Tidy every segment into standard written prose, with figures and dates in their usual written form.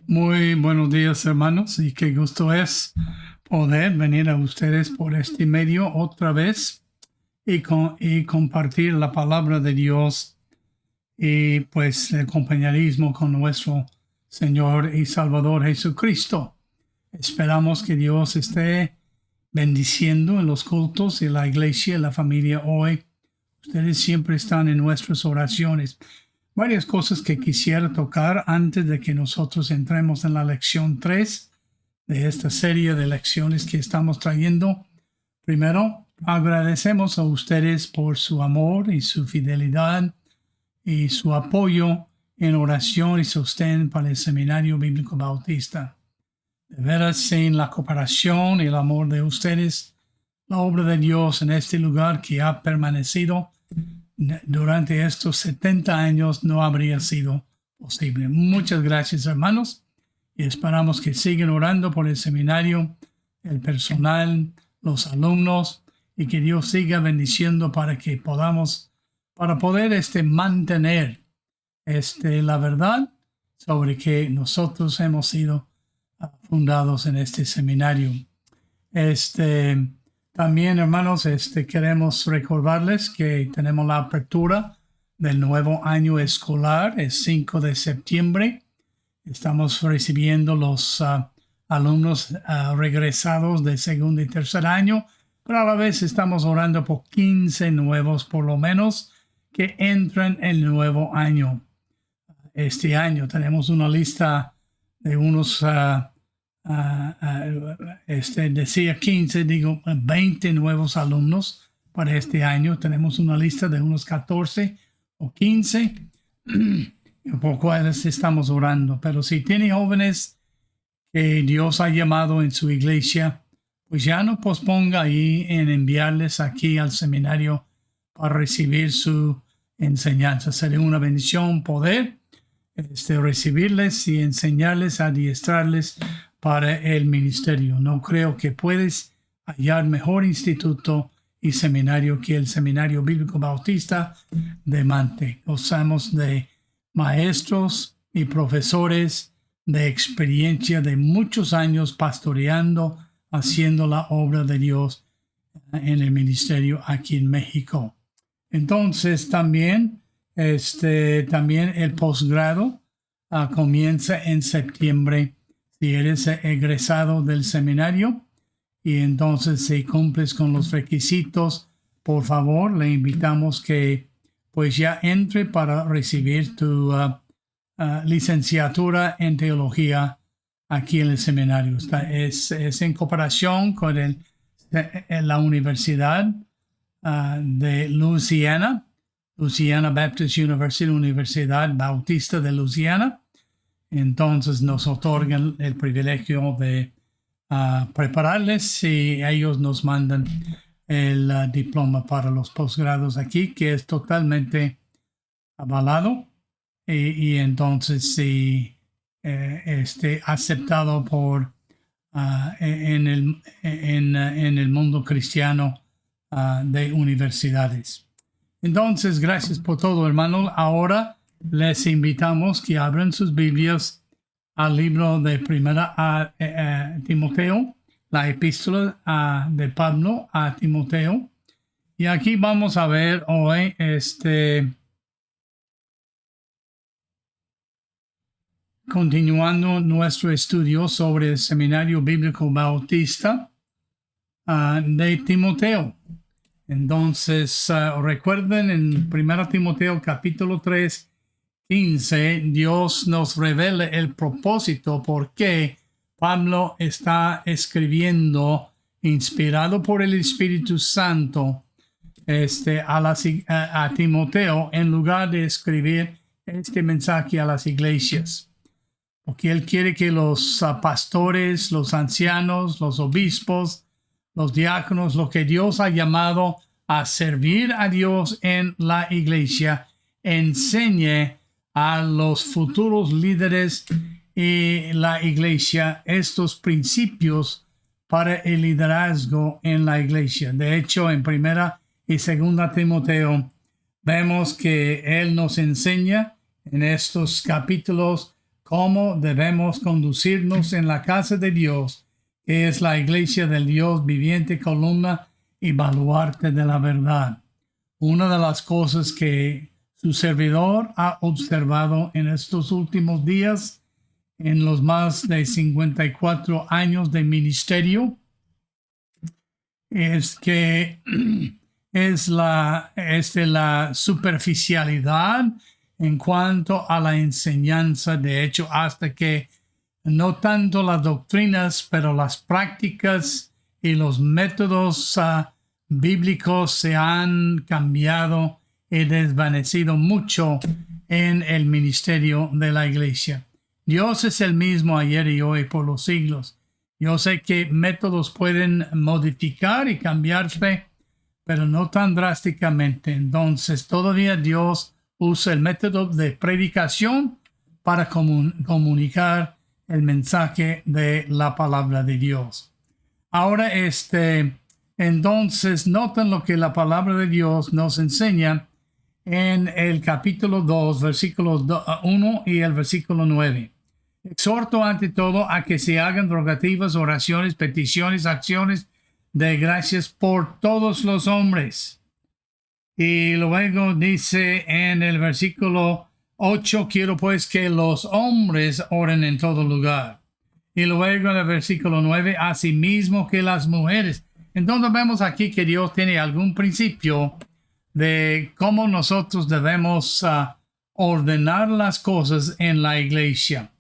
Muy buenos días, hermanos, y qué gusto es poder venir a ustedes por este medio otra vez y compartir la palabra de Dios y pues el compañerismo con nuestro Señor y Salvador Jesucristo. Esperamos que Dios esté bendiciendo en los cultos y la iglesia y la familia hoy. Ustedes siempre están en nuestras oraciones. Varias cosas que quisiera tocar antes de que nosotros entremos en la lección 3 de esta serie de lecciones que estamos trayendo. Primero, agradecemos a ustedes por su amor y su fidelidad y su apoyo en oración y sostén para el Seminario Bíblico Bautista. De veras, sin la cooperación y el amor de ustedes, la obra de Dios en este lugar que ha permanecido durante estos 70 años no habría sido posible. Muchas gracias, hermanos, y esperamos que sigan orando por el seminario, el personal, los alumnos, y que Dios siga bendiciendo para que podamos, para poder mantener la verdad sobre que nosotros hemos sido fundados en este seminario. También, hermanos, queremos recordarles que tenemos la apertura del nuevo año escolar, el 5 de septiembre. Estamos recibiendo los alumnos regresados de segundo y tercer año, pero a la vez estamos orando por 15 nuevos, por lo menos, que entren el nuevo año. Este año tenemos una lista de unos decía 15, digo 20 nuevos alumnos para este año. Tenemos una lista de unos 14 o 15 por cuales estamos orando. Pero si tiene jóvenes que Dios ha llamado en su iglesia, pues ya no posponga ahí en enviarles aquí al seminario para recibir su enseñanza. Sería una bendición poder recibirles y enseñarles, adiestrarles para el ministerio. No creo que puedes hallar mejor instituto y seminario que el Seminario Bíblico Bautista de Mante. Gozamos de maestros y profesores de experiencia de muchos años pastoreando, haciendo la obra de Dios en el ministerio aquí en México. Entonces también el posgrado comienza en septiembre si eres egresado del seminario y entonces si cumples con los requisitos, por favor, le invitamos que pues ya entre para recibir tu licenciatura en teología aquí en el seminario. Es en cooperación con la Universidad de Louisiana Baptist University, Universidad Bautista de Louisiana. Entonces nos otorgan el privilegio de prepararles y ellos nos mandan el diploma para los posgrados aquí, que es totalmente avalado y entonces sí, aceptado por en el mundo cristiano de universidades. Entonces, gracias por todo, hermano. Ahora les invitamos que abran sus Biblias al libro de Primera a Timoteo, la epístola de Pablo a Timoteo. Y aquí vamos a ver hoy continuando nuestro estudio sobre el Seminario Bíblico Bautista de Timoteo. Entonces, recuerden en 1 Timoteo capítulo 3, 15, Dios nos revela el propósito por qué Pablo está escribiendo, inspirado por el Espíritu Santo, a Timoteo, en lugar de escribir este mensaje a las iglesias. Porque él quiere que los pastores, los ancianos, los obispos, los diáconos, lo que Dios ha llamado a servir a Dios en la iglesia, enseñe a los futuros líderes y la iglesia estos principios para el liderazgo en la iglesia. De hecho, en 1 y 2 Timoteo vemos que él nos enseña en estos capítulos cómo debemos conducirnos en la casa de Dios, que es la iglesia del Dios viviente, columna y baluarte de la verdad. Una de las cosas que su servidor ha observado en estos últimos días, en los más de 54 años de ministerio, es que es la superficialidad en cuanto a la enseñanza. De hecho, hasta que no tanto las doctrinas, pero las prácticas y los métodos bíblicos se han cambiado y desvanecido mucho en el ministerio de la iglesia. Dios es el mismo ayer y hoy por los siglos. Yo sé que métodos pueden modificar y cambiarse, pero no tan drásticamente. Entonces, todavía Dios usa el método de predicación para comunicar el mensaje de la palabra de Dios. Ahora, entonces, noten lo que la palabra de Dios nos enseña en el capítulo 2, versículos 1 y el versículo 9. Exhorto ante todo a que se hagan rogativas, oraciones, peticiones, acciones de gracias por todos los hombres. Y luego dice en el versículo 8, quiero pues que los hombres oren en todo lugar. Y luego en el versículo 9, asimismo que las mujeres. Entonces vemos aquí que Dios tiene algún principio de cómo nosotros debemos ordenar las cosas en la iglesia.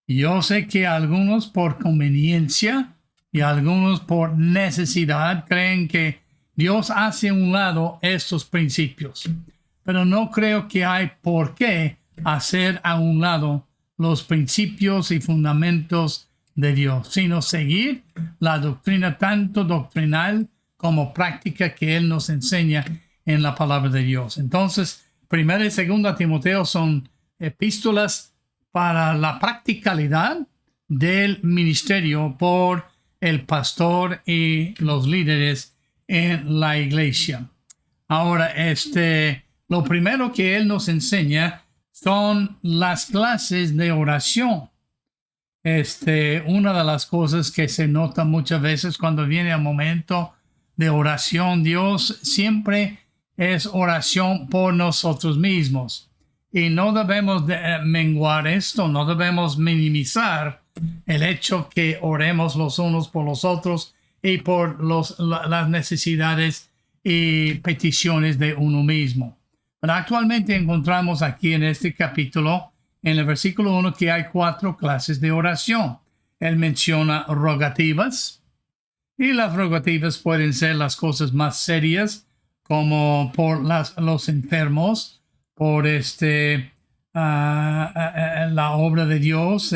Yo sé que algunos por conveniencia y algunos por necesidad creen que Dios hace a un lado estos principios, pero no creo que hay por qué hacer a un lado los principios y fundamentos de Dios, sino seguir la doctrina, tanto doctrinal como práctica, que Él nos enseña en la palabra de Dios. Entonces, 1 y 2 Timoteo son epístolas para la practicalidad del ministerio por el pastor y los líderes en la iglesia. Ahora, lo primero que él nos enseña son las clases de oración. Una de las cosas que se nota muchas veces cuando viene el momento de oración, Dios siempre es oración por nosotros mismos. Y no debemos menguar esto, no debemos minimizar el hecho que oremos los unos por los otros y por las necesidades y peticiones de uno mismo. Pero actualmente encontramos aquí en este capítulo, en el versículo 1, que hay 4 clases de oración. Él menciona rogativas, y las rogativas pueden ser las cosas más serias, como por los enfermos, por la obra de Dios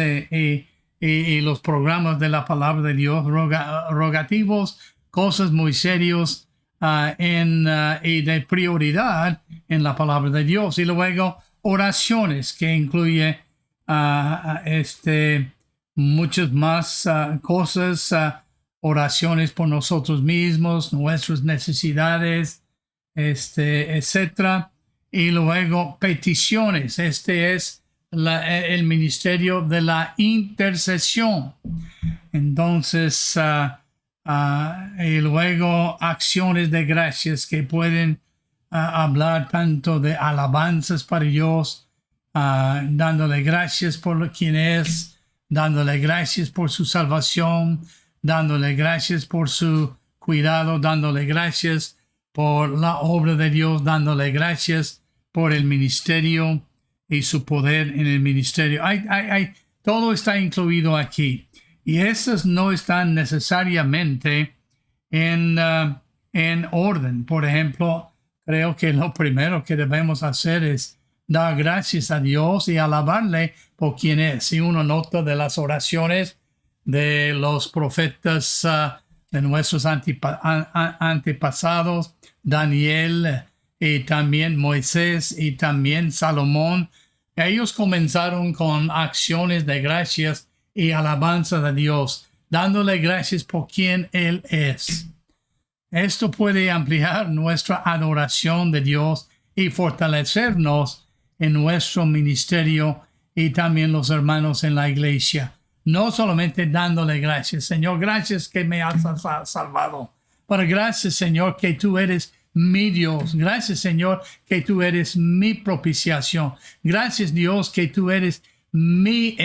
y los programas de la palabra de Dios, rogativos, cosas muy serios y de prioridad en la palabra de Dios. Y luego oraciones, que incluye muchas más cosas, oraciones por nosotros mismos, nuestras necesidades, etcétera. Y luego peticiones. Es el ministerio de la intercesión. Entonces, y luego acciones de gracias, que pueden hablar tanto de alabanzas para Dios, dándole gracias por quien es, dándole gracias por su salvación, dándole gracias por su cuidado, dándole gracias por la obra de Dios, dándole gracias por el ministerio y su poder en el ministerio. Todo está incluido aquí. Y esas no están necesariamente en orden. Por ejemplo, creo que lo primero que debemos hacer es dar gracias a Dios y alabarle por quien es. Si uno nota de las oraciones de los profetas de nuestros antepasados, Daniel y también Moisés y también Salomón, ellos comenzaron con acciones de gracias y alabanza de Dios, dándole gracias por quien Él es. Esto puede ampliar nuestra adoración de Dios y fortalecernos en nuestro ministerio y también los hermanos en la iglesia. No solamente dándole gracias, Señor, gracias que me has salvado, pero gracias, Señor, que tú eres mi Dios. Gracias, Señor, que tú eres mi propiciación. Gracias, Dios, que tú eres mi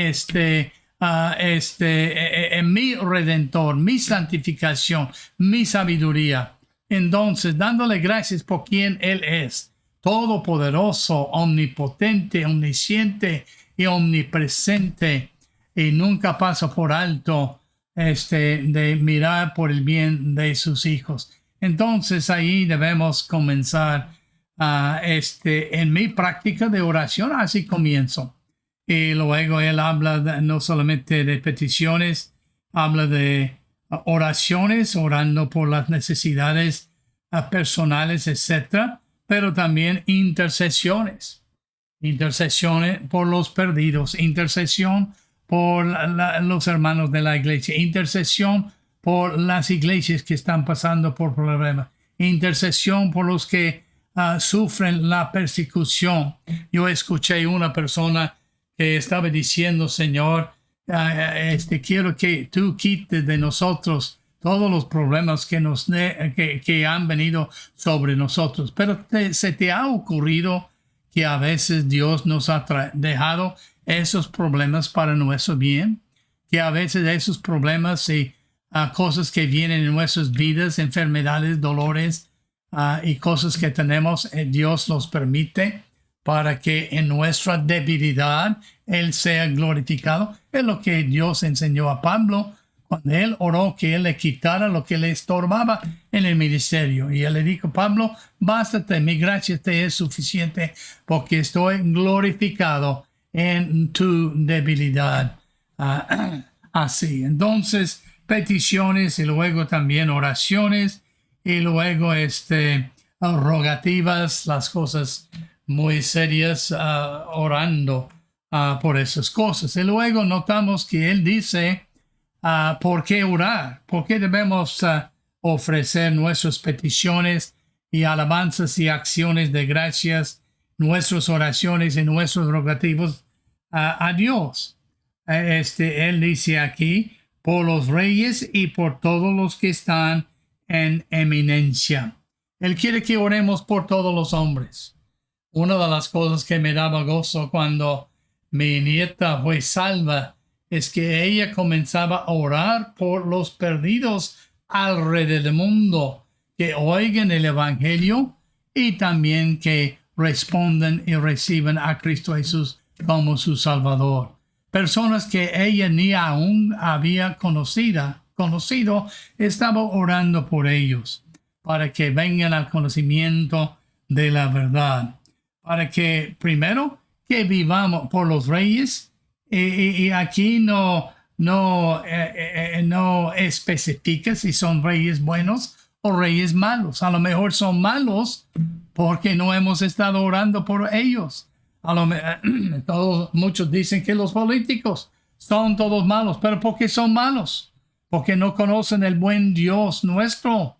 mi redentor, mi santificación, mi sabiduría. Entonces, dándole gracias por quien Él es, todopoderoso, omnipotente, omnisciente y omnipresente, y nunca pasa por alto de mirar por el bien de sus hijos. Entonces ahí debemos comenzar en mi práctica de oración, así comienzo. Y luego él habla no solamente de peticiones, habla de oraciones, orando por las necesidades personales, etcétera, pero también intercesiones por los perdidos, intercesión por los hermanos de la iglesia, intercesión por las iglesias que están pasando por problemas, intercesión por los que sufren la persecución. Yo escuché una persona que estaba diciendo, Señor, quiero que tú quites de nosotros todos los problemas que han venido sobre nosotros. Pero se te ha ocurrido que a veces Dios nos ha dejado esos problemas para nuestro bien, que a veces esos problemas y cosas que vienen en nuestras vidas, enfermedades, dolores y cosas que tenemos, Dios los permite para que en nuestra debilidad Él sea glorificado. Es lo que Dios enseñó a Pablo cuando Él oró que Él le quitara lo que le estorbaba en el ministerio. Y Él le dijo, Pablo, bástate, mi gracia te es suficiente porque estoy glorificado en tu debilidad. Así. Entonces, peticiones y luego también oraciones y luego rogativas, las cosas muy serias, orando por esas cosas. Y luego notamos que él dice, ¿por qué orar? ¿Por qué debemos ofrecer nuestras peticiones y alabanzas y acciones de gracias, nuestras oraciones y nuestros rogativos a Dios? Él dice aquí, por los reyes y por todos los que están en eminencia. Él quiere que oremos por todos los hombres. Una de las cosas que me daba gozo cuando mi nieta fue salva es que ella comenzaba a orar por los perdidos alrededor del mundo, que oigan el Evangelio y también que respondan y reciban a Cristo Jesús como su Salvador. Personas que ella ni aún había conocido, estaba orando por ellos, para que vengan al conocimiento de la verdad. Para que, primero, que vivamos por los reyes, y aquí no especifica si son reyes buenos o reyes malos. A lo mejor son malos porque no hemos estado orando por ellos. Muchos dicen que los políticos son todos malos, pero ¿por qué son malos? Porque no conocen el buen Dios nuestro.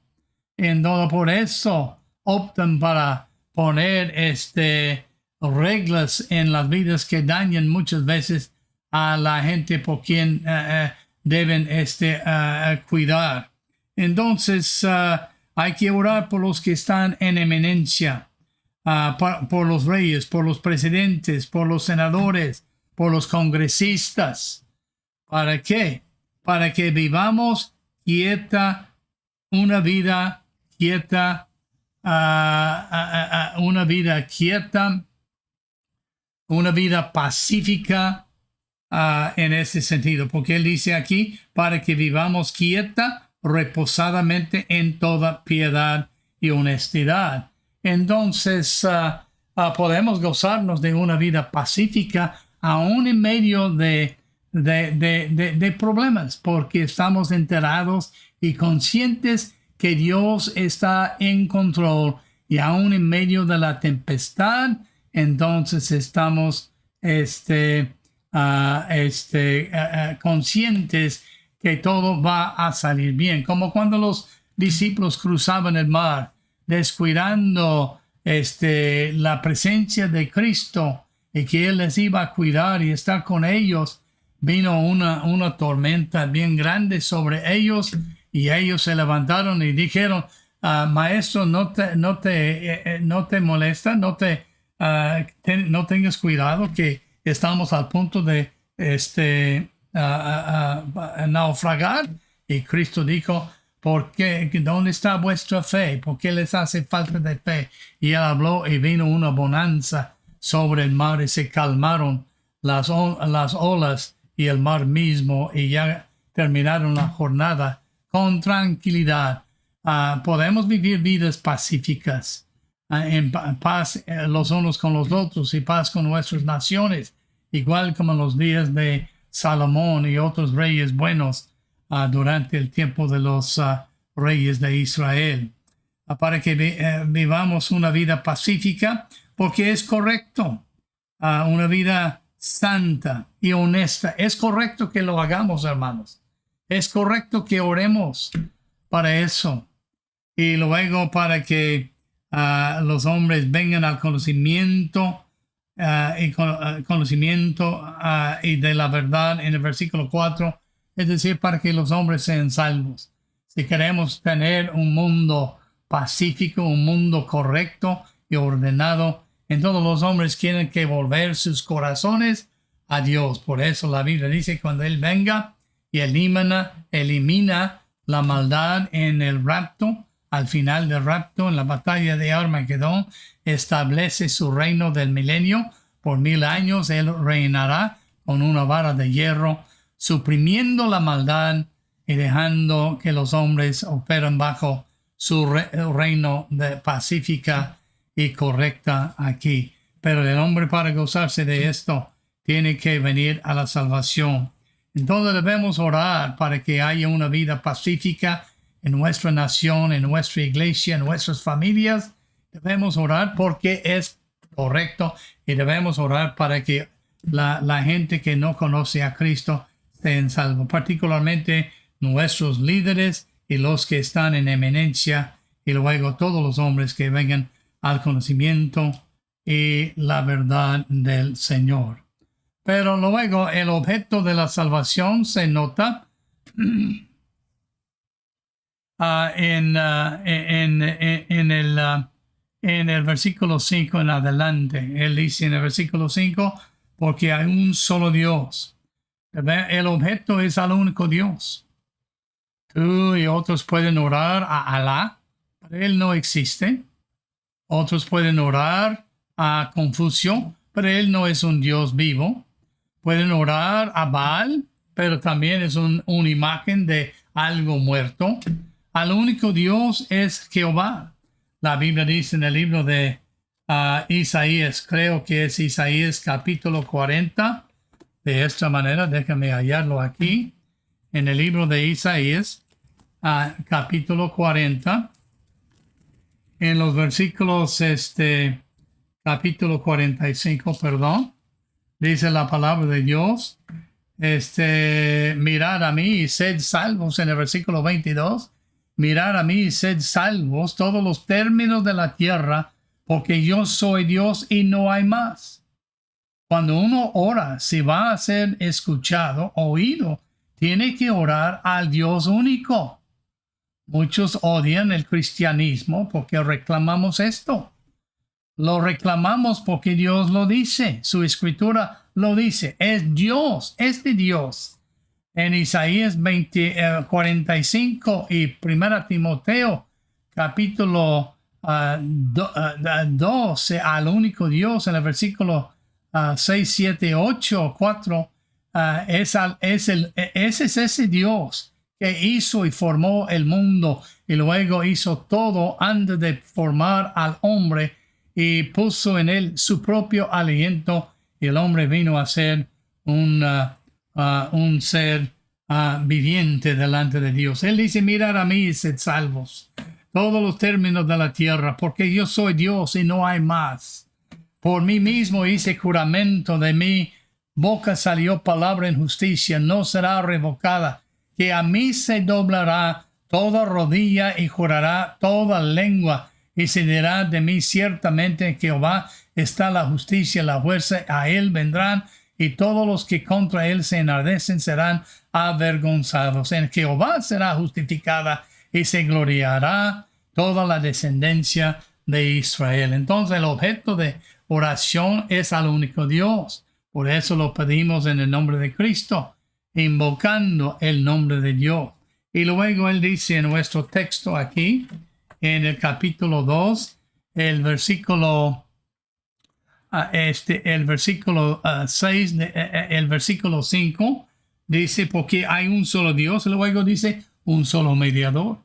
Entonces por eso optan para poner reglas en las vidas que dañan muchas veces a la gente por quien deben cuidar. Entonces hay que orar por los que están en eminencia. Por los reyes, por los presidentes, por los senadores, por los congresistas. ¿Para qué? Para que vivamos una vida quieta, una vida pacífica en ese sentido. Porque él dice aquí, para que vivamos quieta, reposadamente en toda piedad y honestidad. Entonces podemos gozarnos de una vida pacífica aún en medio de problemas, porque estamos enterados y conscientes que Dios está en control, y aún en medio de la tempestad, entonces estamos conscientes que todo va a salir bien, como cuando los discípulos cruzaban el mar, descuidando la presencia de Cristo y que Él les iba a cuidar y estar con ellos, vino una tormenta bien grande sobre ellos y ellos se levantaron y dijeron, maestro, no te molesta, no tengas cuidado que estamos al punto de naufragar. Y Cristo dijo, ¿por qué? ¿Dónde está vuestra fe? ¿Por qué les hace falta de fe? Y Él habló y vino una bonanza sobre el mar y se calmaron las olas y el mar mismo y ya terminaron la jornada con tranquilidad. Podemos vivir vidas pacíficas, en paz los unos con los otros y paz con nuestras naciones, igual como en los días de Salomón y otros reyes buenos durante el tiempo de los reyes de Israel. Para que vivamos una vida pacífica, porque es correcto, una vida santa y honesta. Es correcto que lo hagamos, hermanos. Es correcto que oremos para eso. Y luego para que los hombres vengan al conocimiento y de la verdad en el versículo 4. Es decir, para que los hombres sean salvos. Si queremos tener un mundo pacífico, un mundo correcto y ordenado, entonces los hombres tienen que volver sus corazones a Dios. Por eso la Biblia dice que cuando Él venga y elimina la maldad en el rapto, al final del rapto, en la batalla de Armagedón, establece su reino del milenio. Por 1000 años Él reinará con una vara de hierro, suprimiendo la maldad y dejando que los hombres operen bajo su reino de pacífica y correcta aquí. Pero el hombre, para gozarse de esto, tiene que venir a la salvación. Entonces debemos orar para que haya una vida pacífica en nuestra nación, en nuestra iglesia, en nuestras familias. Debemos orar porque es correcto y debemos orar para que la gente que no conoce a Cristo estén salvos, particularmente nuestros líderes y los que están en eminencia, y luego todos los hombres que vengan al conocimiento y la verdad del Señor. Pero luego el objeto de la salvación se nota en el versículo 5 en adelante. Él dice en el versículo 5, porque hay un solo Dios. El objeto es al único Dios. Tú y otros pueden orar a Alá, pero Él no existe. Otros pueden orar a Confucio, pero Él no es un Dios vivo. Pueden orar a Baal, pero también es una imagen de algo muerto. Al único Dios es Jehová. La Biblia dice en el libro de Isaías, creo que es Isaías capítulo 40, de esta manera, déjame hallarlo aquí, en el libro de Isaías, capítulo 40, en los versículos, capítulo 45, perdón, dice la palabra de Dios, mirad a mí y sed salvos, en el versículo 22, mirad a mí y sed salvos todos los términos de la tierra, porque yo soy Dios y no hay más. Cuando uno ora, si va a ser escuchado, oído, tiene que orar al Dios único. Muchos odian el cristianismo porque reclamamos esto. Lo reclamamos porque Dios lo dice. Su escritura lo dice. Es Dios, Dios. En Isaías 45 y 1 Timoteo capítulo 12 al único Dios en el versículo 6, 7, 8, 4, ese es ese Dios que hizo y formó el mundo y luego hizo todo antes de formar al hombre y puso en él su propio aliento y el hombre vino a ser un ser viviente delante de Dios. Él dice, mirad a mí y sed salvos todos los términos de la tierra, porque yo soy Dios y no hay más. Por mí mismo hice juramento, de mi boca salió palabra en justicia, no será revocada, que a mí se doblará toda rodilla y jurará toda lengua y se dirá de mí ciertamente en Jehová está la justicia, la fuerza, a él vendrán, y todos los que contra él se enardecen serán avergonzados. En Jehová será justificada y se gloriará toda la descendencia de Israel. Entonces el objeto de oración es al único Dios. Por eso lo pedimos en el nombre de Cristo, invocando el nombre de Dios. Y luego él dice en nuestro texto aquí, en el capítulo 2, el versículo 6, el versículo 5, dice, porque hay un solo Dios, y luego dice, un solo mediador.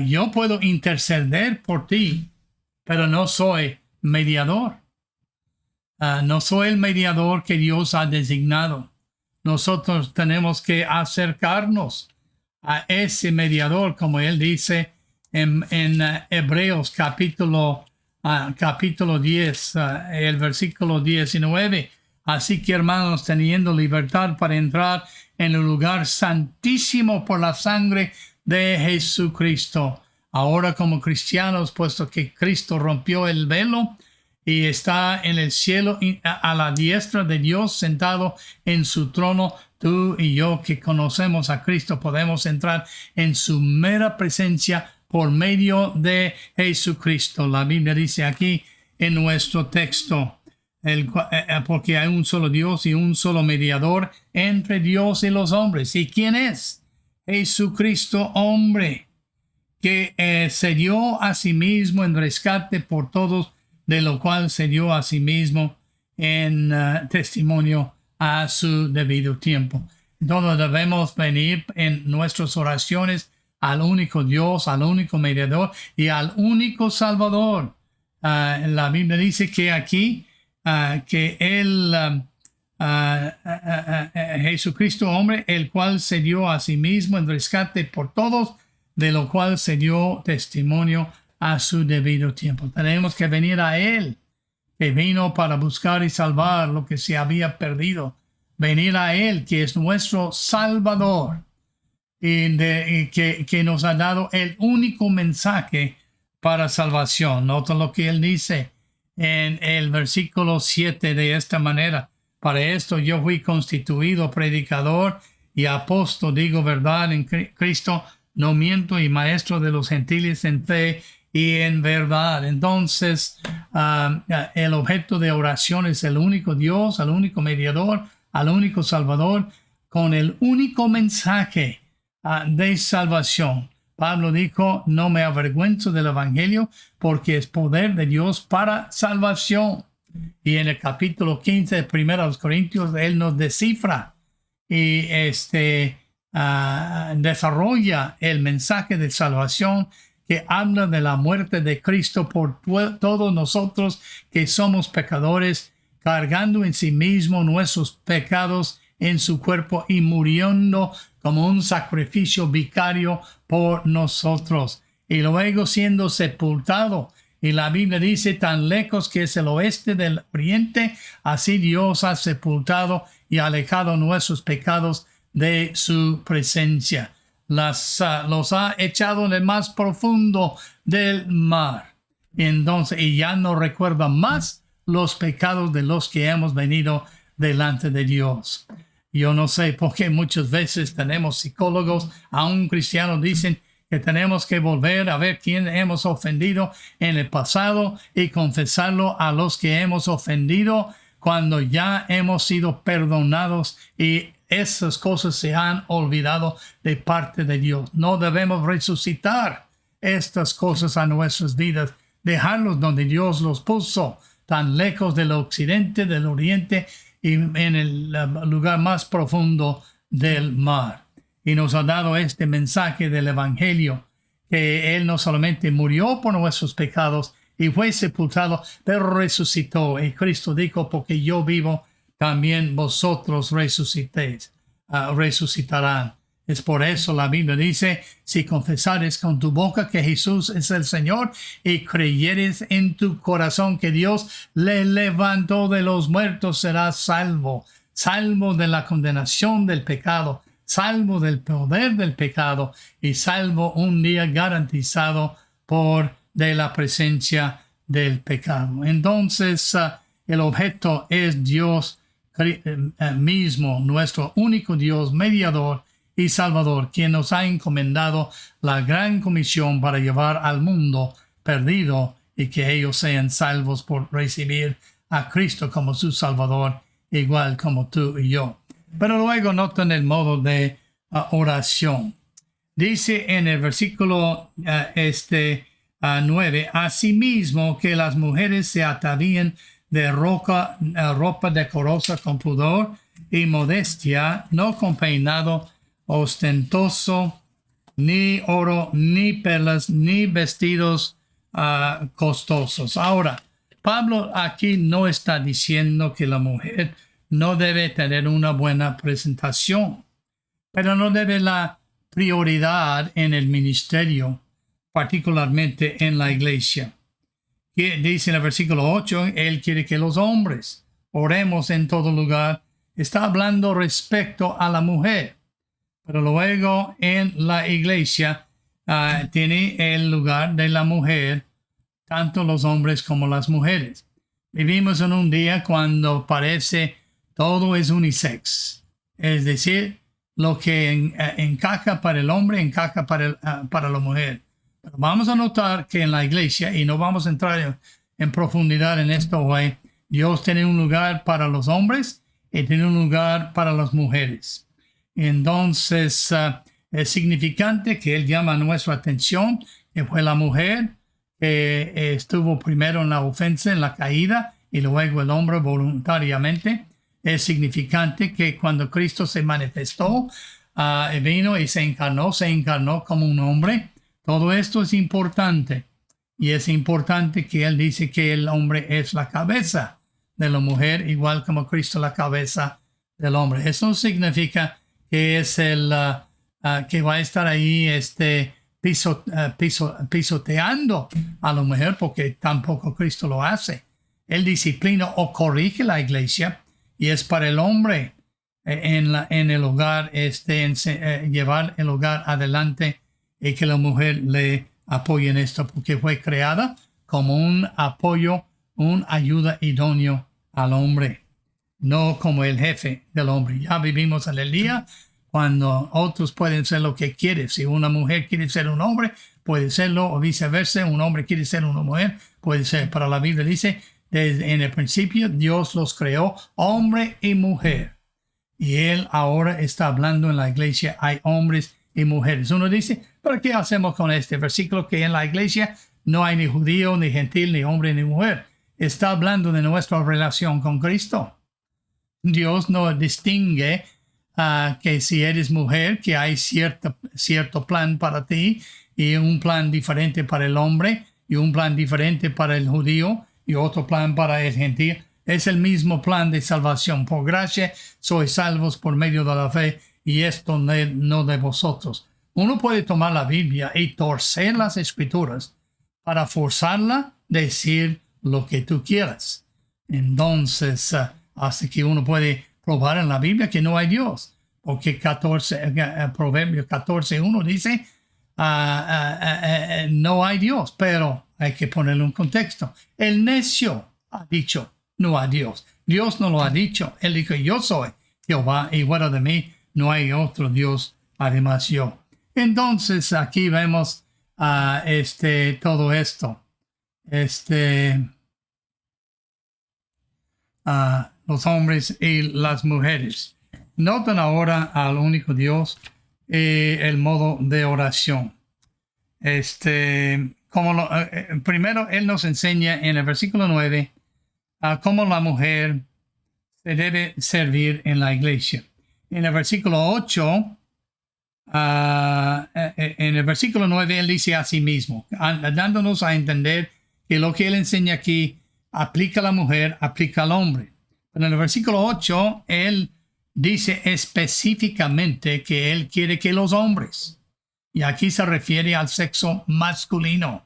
Yo puedo interceder por ti, pero no soy mediador. No soy el mediador que Dios ha designado. Nosotros tenemos que acercarnos a ese mediador, como él dice en Hebreos capítulo 10, el versículo 19. Así que, hermanos, teniendo libertad para entrar en el lugar santísimo por la sangre de Jesucristo. Ahora, como cristianos, puesto que Cristo rompió el velo y está en el cielo a la diestra de Dios sentado en su trono, tú y yo que conocemos a Cristo podemos entrar en su mera presencia por medio de Jesucristo. La Biblia dice aquí en nuestro texto, porque hay un solo Dios y un solo mediador entre Dios y los hombres. ¿Y quién es? Jesucristo, hombre, que se dio a sí mismo en rescate por todos, de lo cual se dio a sí mismo en testimonio a su debido tiempo. Entonces debemos venir en nuestras oraciones al único Dios, al único mediador y al único Salvador. La Biblia dice que aquí, que él, Jesucristo hombre, el cual se dio a sí mismo en rescate por todos, de lo cual se dio testimonio a su debido tiempo. Tenemos que venir a él, que vino para buscar y salvar lo que se había perdido. Venir a él, que es nuestro Salvador, y que nos ha dado el único mensaje para salvación. Nota lo que él dice en el versículo 7 de esta manera. Para esto yo fui constituido predicador y apóstol, digo verdad en Cristo, no miento, y maestro de los gentiles en fe y en verdad. Entonces, el objeto de oración es el único Dios, el único mediador, al único Salvador, con el único mensaje de salvación. Pablo dijo, no me avergüenzo del evangelio porque es poder de Dios para salvación. Y en el capítulo 15 de 1 Corintios, él nos descifra y desarrolla el mensaje de salvación que habla de la muerte de Cristo por todos nosotros que somos pecadores, cargando en sí mismo nuestros pecados en su cuerpo y muriendo como un sacrificio vicario por nosotros. Y luego siendo sepultado. Y la Biblia dice, tan lejos que es el oeste del oriente, así Dios ha sepultado y alejado nuestros pecados de su presencia. Los ha echado en el más profundo del mar. Entonces, y ya no recuerda más los pecados de los que hemos venido delante de Dios. Yo no sé por qué muchas veces tenemos psicólogos, aún cristianos dicen que tenemos que volver a ver quién hemos ofendido en el pasado y confesarlo a los que hemos ofendido cuando ya hemos sido perdonados y esas cosas se han olvidado de parte de Dios. No debemos resucitar estas cosas a nuestras vidas, dejarlos donde Dios los puso, tan lejos del occidente, del oriente y en el lugar más profundo del mar. Y nos ha dado este mensaje del evangelio, que Él no solamente murió por nuestros pecados y fue sepultado, pero resucitó. Y Cristo dijo, porque yo vivo, también vosotros resucitarán. Es por eso la Biblia dice, si confesares con tu boca que Jesús es el Señor y creyeres en tu corazón que Dios le levantó de los muertos, serás salvo. Salvo de la condenación del pecado, salvo del poder del pecado y salvo un día garantizado de la presencia del pecado. Entonces, el objeto es Dios mismo, nuestro único Dios, mediador y salvador, quien nos ha encomendado la gran comisión para llevar al mundo perdido y que ellos sean salvos por recibir a Cristo como su salvador, igual como tú y yo. Pero luego notan el modo de oración. Dice en el versículo 9, asimismo que las mujeres se atavíen de ropa decorosa con pudor y modestia, no con peinado ostentoso, ni oro, ni perlas, ni vestidos costosos. Ahora, Pablo aquí no está diciendo que la mujer no debe tener una buena presentación, pero no debe la prioridad en el ministerio, particularmente en la iglesia. Que dice en el versículo 8, él quiere que los hombres oremos en todo lugar. Está hablando respecto a la mujer, pero luego en la iglesia tiene el lugar de la mujer, tanto los hombres como las mujeres. Vivimos en un día cuando parece todo es unisex, es decir, lo que encaja para el hombre encaja para la mujer. Pero vamos a notar que en la iglesia, y no vamos a entrar en profundidad en esto hoy, Dios tiene un lugar para los hombres y tiene un lugar para las mujeres. Entonces, es significante que Él llama nuestra atención, que fue la mujer que estuvo primero en la ofensa, en la caída, y luego el hombre voluntariamente. Es significante que cuando Cristo se manifestó, vino y se encarnó como un hombre. Todo esto es importante. Y es importante que Él dice que el hombre es la cabeza de la mujer, igual como Cristo la cabeza del hombre. Eso significa que es que va a estar ahí pisoteando a la mujer, porque tampoco Cristo lo hace. Él disciplina o corrige la iglesia, y es para el hombre en el hogar, llevar el hogar adelante, y que la mujer le apoye en esto, porque fue creada como un apoyo, un ayuda idóneo al hombre, no como el jefe del hombre. Ya vivimos en el día cuando otros pueden ser lo que quieren. Si una mujer quiere ser un hombre, puede serlo, o viceversa. Un hombre quiere ser una mujer, puede ser. Para la Biblia dice, desde en el principio Dios los creó hombre y mujer. Y Él ahora está hablando en la iglesia, hay hombres y mujeres. Uno dice, ¿pero qué hacemos con este versículo? Que en la iglesia no hay ni judío, ni gentil, ni hombre, ni mujer. Está hablando de nuestra relación con Cristo. Dios no distingue que si eres mujer, que hay cierto plan para ti, y un plan diferente para el hombre, y un plan diferente para el judío, y otro plan para el gentil. Es el mismo plan de salvación. Por gracia sois salvos por medio de la fe, y esto no de vosotros. Uno puede tomar la Biblia y torcer las escrituras para forzarla a decir lo que tú quieras. Entonces, hasta que uno puede probar en la Biblia que no hay Dios. Porque Proverbios 14:1 dice, no hay Dios, pero hay que ponerlo en contexto. El necio ha dicho, no hay Dios. Dios no lo ha dicho. Él dijo, yo soy Jehová, y fuera de mí no hay otro Dios, además yo. Entonces, aquí vemos todo esto. Los hombres y las mujeres. Noten ahora al único Dios, el modo de oración. Primero, Él nos enseña en el versículo 9 cómo la mujer se debe servir en la iglesia. En el versículo 8, en el versículo 9, Él dice a sí mismo, dándonos a entender que lo que Él enseña aquí aplica a la mujer, aplica al hombre. Pero en el versículo 8, Él dice específicamente que Él quiere que los hombres, y aquí se refiere al sexo masculino,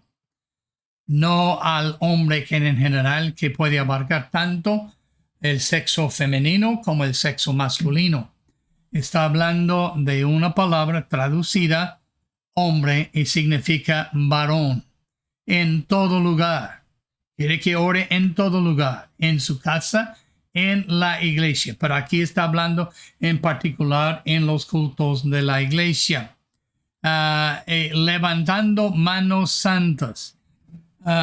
no al hombre que en general, que puede abarcar tanto el sexo femenino como el sexo masculino. Está hablando de una palabra traducida hombre y significa varón. en todo lugar. Quiere que ore en todo lugar, en su casa, en la iglesia. Pero aquí está hablando en particular en los cultos de la iglesia. Levantando manos santas.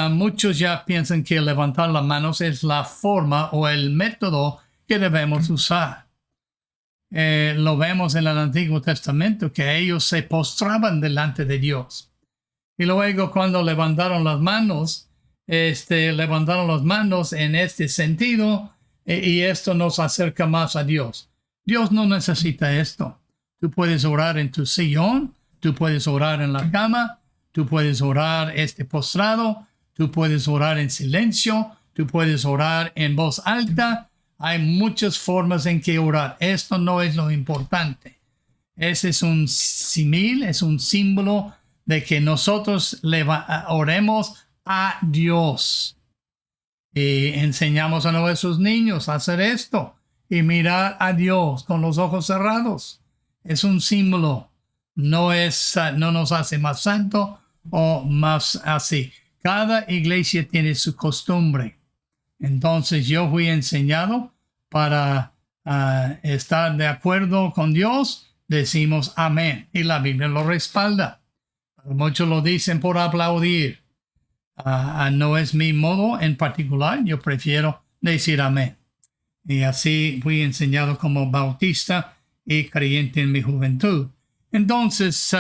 Muchos ya piensan que levantar las manos es la forma o el método que debemos usar. Lo vemos en el Antiguo Testamento que ellos se postraban delante de Dios. Y luego cuando levantaron las manos en este sentido y esto nos acerca más a Dios. Dios no necesita esto. Tú puedes orar en tu sillón, tú puedes orar en la cama, tú puedes orar postrado, tú puedes orar en silencio, tú puedes orar en voz alta. Hay muchas formas en que orar. Esto no es lo importante. Ese es un símil, es un símbolo de que nosotros oremos a Dios. Y enseñamos a nuestros niños a hacer esto y mirar a Dios con los ojos cerrados. Es un símbolo. No nos hace más santo o más así. Cada iglesia tiene su costumbre. Entonces yo fui enseñado para estar de acuerdo con Dios. Decimos amén. Y la Biblia lo respalda. Muchos lo dicen por aplaudir. No es mi modo en particular. Yo prefiero decir amén. Y así fui enseñado como bautista y creyente en mi juventud. Entonces,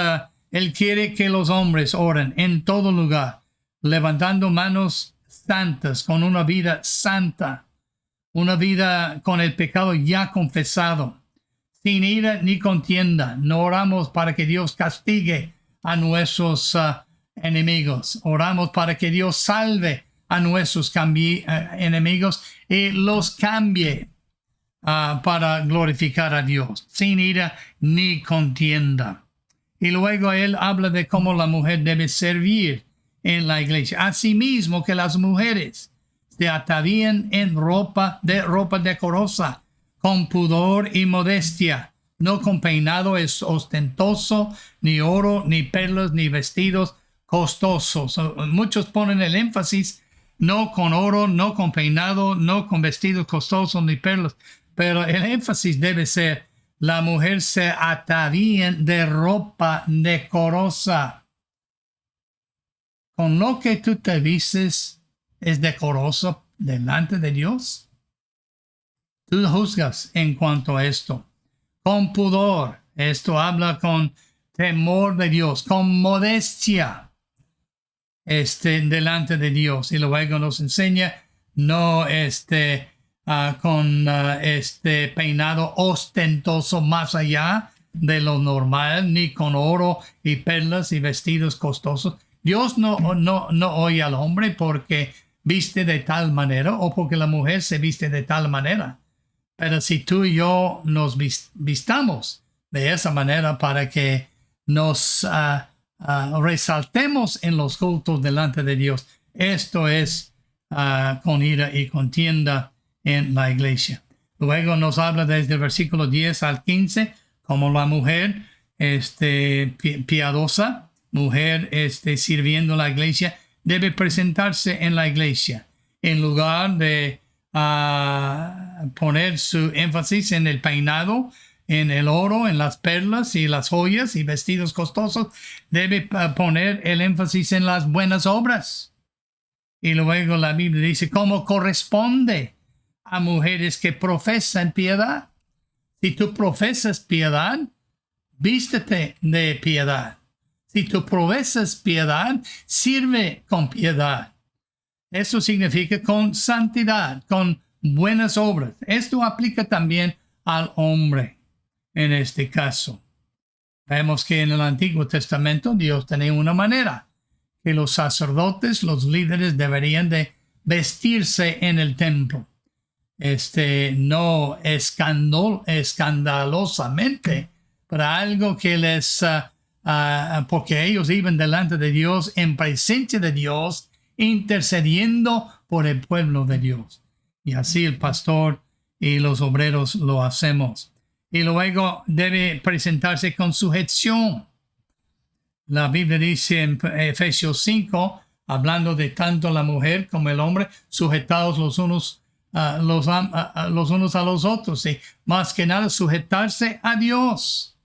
Él quiere que los hombres oren en todo lugar, levantando manos santas, con una vida santa, una vida con el pecado ya confesado, sin ira ni contienda. No oramos para que Dios castigue a nuestros enemigos. Oramos para que Dios salve a nuestros enemigos y los cambie para glorificar a Dios, sin ira ni contienda. Y luego él habla de cómo la mujer debe servir en la iglesia. Asimismo que las mujeres se atavían en ropa decorosa, con pudor y modestia, no con peinado ostentoso, ni oro, ni perlas, ni vestidos costosos. Muchos ponen el énfasis no con oro, no con peinado, no con vestidos costosos, ni perlas. Pero el énfasis debe ser, la mujer se atavía de ropa decorosa. Con lo que tú te vistes es decoroso delante de Dios. Tú juzgas en cuanto a esto. Con pudor. Esto habla con temor de Dios. Con modestia. Delante de Dios. Y luego nos enseña no con peinado ostentoso más allá de lo normal, ni con oro y perlas y vestidos costosos. Dios no oye al hombre porque viste de tal manera o porque la mujer se viste de tal manera. Pero si tú y yo nos vistamos de esa manera para que nos resaltemos en los cultos delante de Dios, esto es con ira y contienda en la iglesia. Luego nos habla desde el versículo 10 al 15 como la mujer piadosa, mujer sirviendo a la iglesia, debe presentarse en la iglesia en lugar de poner su énfasis en el peinado, en el oro, en las perlas y las joyas y vestidos costosos. Debe poner el énfasis en las buenas obras. Y luego la Biblia dice cómo corresponde a mujeres que profesan piedad. Si tú profesas piedad, vístete de piedad. Si tú profesas piedad, sirve con piedad. Eso significa con santidad, con buenas obras. Esto aplica también al hombre en este caso. Vemos que en el Antiguo Testamento Dios tenía una manera que los sacerdotes, los líderes deberían de vestirse en el templo. No escandalosamente, para algo que les, porque ellos iban delante de Dios, en presencia de Dios, intercediendo por el pueblo de Dios. Y así el pastor y los obreros lo hacemos. Y luego debe presentarse con sujeción. La Biblia dice en Efesios 5, hablando de tanto la mujer como el hombre, sujetados los unos a los otros, y más que nada sujetarse a Dios.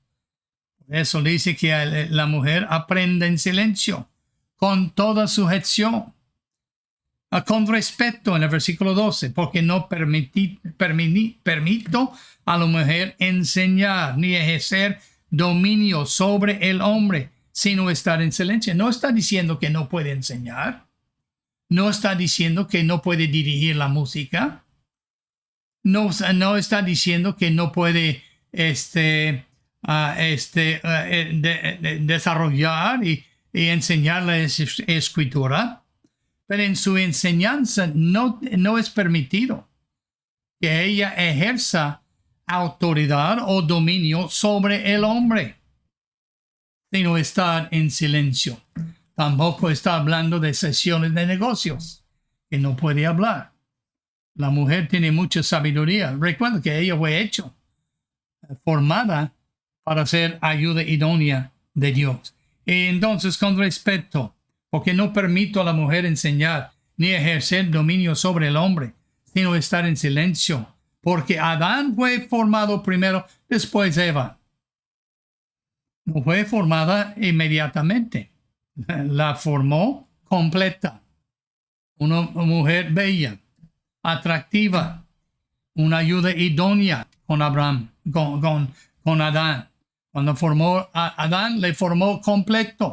Eso dice que la mujer aprende en silencio, con toda sujeción, con respeto en el versículo 12, porque no permito a la mujer enseñar ni ejercer dominio sobre el hombre, sino estar en silencio. No está diciendo que no puede enseñar, no está diciendo que no puede dirigir la música, no está diciendo que no puede desarrollar y enseñar la escritura, pero en su enseñanza no es permitido que ella ejerza autoridad o dominio sobre el hombre, sino estar en silencio. Tampoco está hablando de sesiones de negocios, que no puede hablar. La mujer tiene mucha sabiduría. Recuerda que ella fue formada para ser ayuda idónea de Dios. Y entonces, con respeto, porque no permito a la mujer enseñar ni ejercer dominio sobre el hombre, sino estar en silencio, porque Adán fue formado primero, después Eva. No fue formada inmediatamente. La formó completa. Una mujer bella, atractiva, una ayuda idónea con Abraham, con Adán. Cuando formó a Adán, le formó completo,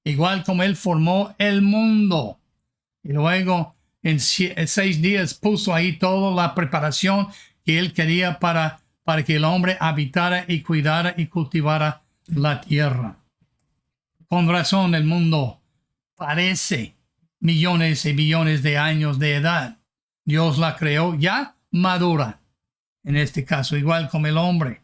igual como él formó el mundo. Y luego en 6 días puso ahí toda la preparación que él quería para que el hombre habitara y cuidara y cultivara la tierra. Con razón el mundo parece millones y billones de años de edad. Dios la creó ya madura, en este caso, igual como el hombre.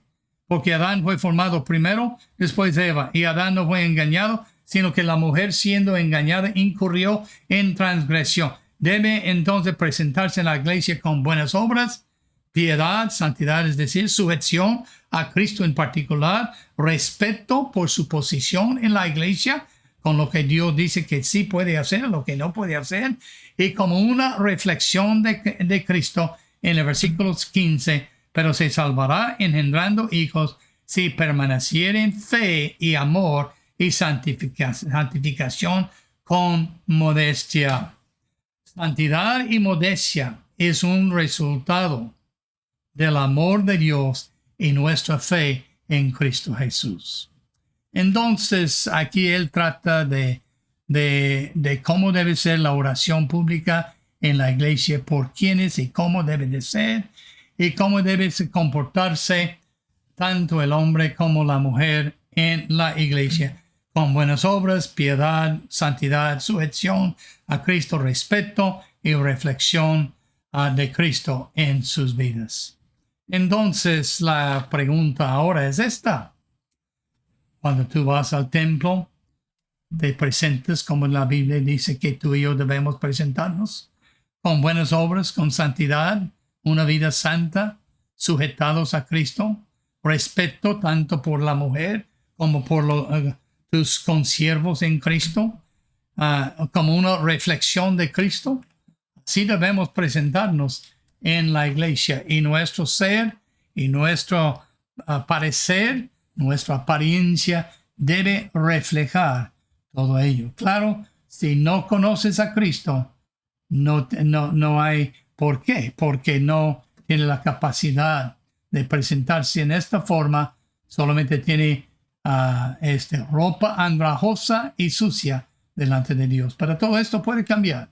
Porque Adán fue formado primero, después Eva. Y Adán no fue engañado, sino que la mujer, siendo engañada, incurrió en transgresión. Debe entonces presentarse en la iglesia con buenas obras, piedad, santidad, es decir, sujeción a Cristo en particular, respeto por su posición en la iglesia, con lo que Dios dice que sí puede hacer, lo que no puede hacer, y como una reflexión de Cristo en el versículo 15, pero se salvará engendrando hijos si permanecieren fe y amor y santificación con modestia. Santidad y modestia es un resultado del amor de Dios y nuestra fe en Cristo Jesús. Entonces, aquí él trata de cómo debe ser la oración pública en la iglesia, por quiénes y cómo debe de ser, y cómo debe comportarse tanto el hombre como la mujer en la iglesia, con buenas obras, piedad, santidad, sujeción a Cristo, respeto y reflexión de Cristo en sus vidas. Entonces, la pregunta ahora es esta. Cuando tú vas al templo, te presentas como la Biblia dice que tú y yo debemos presentarnos, con buenas obras, con santidad, una vida santa, sujetados a Cristo, respeto tanto por la mujer como por tus consiervos en Cristo, como una reflexión de Cristo. Así debemos presentarnos en la iglesia, y nuestro ser y nuestro parecer, nuestra apariencia debe reflejar todo ello. Claro, si no conoces a Cristo, no hay por qué, porque no tiene la capacidad de presentarse en esta forma, solamente tiene ropa andrajosa y sucia delante de Dios. Pero todo esto puede cambiar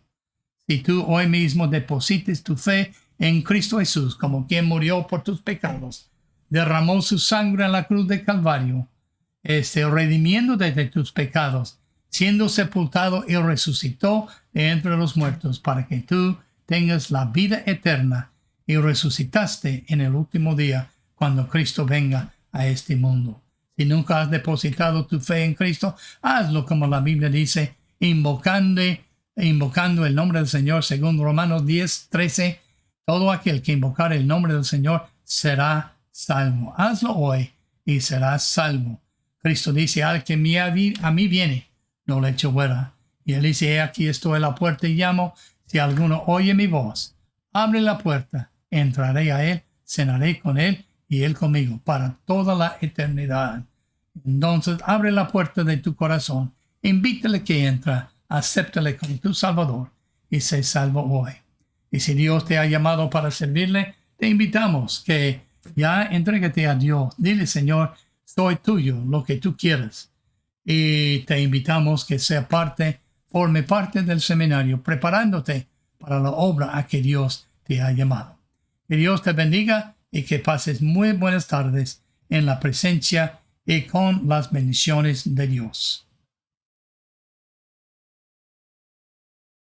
si tú hoy mismo deposites tu fe en Cristo Jesús, como quien murió por tus pecados, derramó su sangre en la cruz de Calvario, redimiéndote de tus pecados, siendo sepultado y resucitó de entre los muertos, para que tú tengas la vida eterna, y resucitaste en el último día cuando Cristo venga a este mundo. Si nunca has depositado tu fe en Cristo, hazlo como la Biblia dice, invocando el nombre del Señor, según Romanos 10:13. Todo aquel que invocar el nombre del Señor será salvo. Hazlo hoy y serás salvo. Cristo dice, al que a mí viene, no le echo fuera. Y él dice, aquí estoy a la puerta y llamo. Si alguno oye mi voz, abre la puerta, entraré a él, cenaré con él y él conmigo para toda la eternidad. Entonces, abre la puerta de tu corazón, invítale que entra, acéptale como tu Salvador y sé salvo hoy. Y si Dios te ha llamado para servirle, te invitamos que ya entrégate a Dios. Dile, Señor, soy tuyo, lo que tú quieras. Y te invitamos que forme parte del seminario, preparándote para la obra a que Dios te ha llamado. Que Dios te bendiga y que pases muy buenas tardes en la presencia y con las bendiciones de Dios.